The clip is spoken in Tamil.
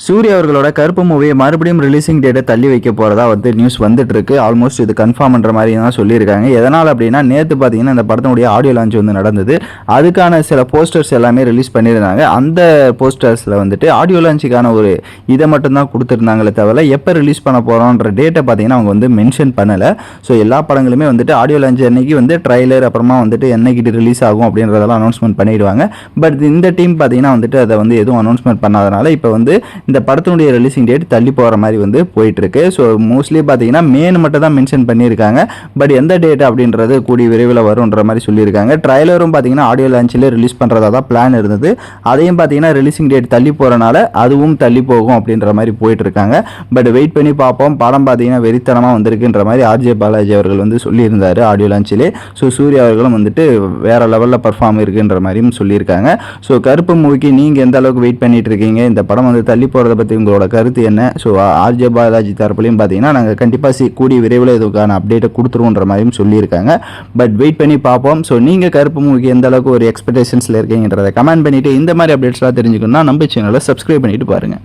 சூர்யா அவர்களோட கருப்பு மூவியை மறுபடியும் ரிலீசிங் டேட்டை தள்ளி வைக்க போகிறதா நியூஸ் வந்துட்டு இருக்கு. ஆல்மோஸ்ட் இது கன்ஃபார்ம் பண்ணுற மாதிரி தான் சொல்லியிருக்காங்க. எதனால் அப்படின்னா நேற்று பார்த்தீங்கன்னா இந்த படத்தினுடைய ஆடியோ லான்ச் நடந்தது. அதுக்கான சில போஸ்டர்ஸ் எல்லாமே ரிலீஸ் பண்ணியிருந்தாங்க. அந்த போஸ்டர்ஸில் ஆடியோ லான்ச்சுக்கான ஒரு இதை மட்டும்தான் கொடுத்துருந்தாங்களே தவிர எப்போ ரிலீஸ் பண்ண போகிறோன்ற டேட்டை பார்த்தீங்கன்னா அவங்க மென்ஷன் பண்ணலை. ஸோ எல்லா படங்களுமே ஆடியோ லான்ச் அன்னைக்கு ட்ரைலர் அப்புறமா என்னைக்கு ரிலீஸ் ஆகும் அப்படின்றதெல்லாம் அனௌன்ஸ்மெண்ட் பண்ணிடுவாங்க. பட் இந்த டீம் பார்த்தீங்கன்னா அதை எதுவும் அனௌன்ஸ்மெண்ட் பண்ணாதனால இப்போ இந்த படத்தினுடைய ரிலீசிங் டேட் தள்ளி போகிற மாதிரி போயிட்டு இருக்கு. ஸோ மோஸ்ட்லி பார்த்தீங்கன்னா மேன் மட்டும் தான் மென்ஷன் பண்ணியிருக்காங்க. பட் எந்த டேட் அப்படின்றது கூடிய விரைவில் வரும்ன்ற மாதிரி சொல்லியிருக்காங்க. ட்ரைலரும் பார்த்தீங்கன்னா ஆடியோ லான்ச்சில் ரிலீஸ் பண்ணுறதா தான் பிளான் இருந்தது. அதையும் பார்த்தீங்கன்னா ரிலீசிங் டேட் தள்ளி போகிறனால அதுவும் தள்ளி போகும் அப்படின்ற மாதிரி போயிட்டு இருக்காங்க. பட் வெயிட் பண்ணி பார்ப்போம். படம் பார்த்தீங்கன்னா வெறித்தனமாக வந்திருக்குன்ற மாதிரி ஆர்ஜே பாலாஜி அவர்கள் சொல்லியிருந்தார் ஆடியோ லான்ச்சிலே. ஸோ சூர்யா அவர்களும் வேற லெவலில் பர்ஃபார்ம் இருக்குன்ற மாதிரியும் சொல்லியிருக்காங்க. ஸோ கருப்பு மூவிக்கு நீங்கள் எந்த அளவுக்கு வெயிட் பண்ணிட்டு இருக்கீங்க? இந்த படம் தள்ளி போகிறத பற்றி உங்களோட கருத்து என்ன? ஸோ ஆர்ஜே பாலாஜி தரப்புலையும் பார்த்தீங்கன்னா நாங்கள் கண்டிப்பாக கூடிய விரைவில் இதுக்கான அப்டேட்டை கொடுத்துருவோன்ற மாதிரியும் சொல்லியிருக்காங்க. பட் வெயிட் பண்ணி பார்ப்போம். ஸோ நீங்கள் கருப்பு மூவிக்கு எந்த அளவுக்கு ஒரு எக்ஸ்பெக்டேஷன்ஸில் இருக்கீங்கன்றதை கமெண்ட் பண்ணிவிட்டு இந்த மாதிரி அப்டேட்ஸ்லாம் தெரிஞ்சுக்கணும்னா நம்ம சேனலை சப்ஸ்கிரைப் பண்ணிட்டு பாருங்கள்.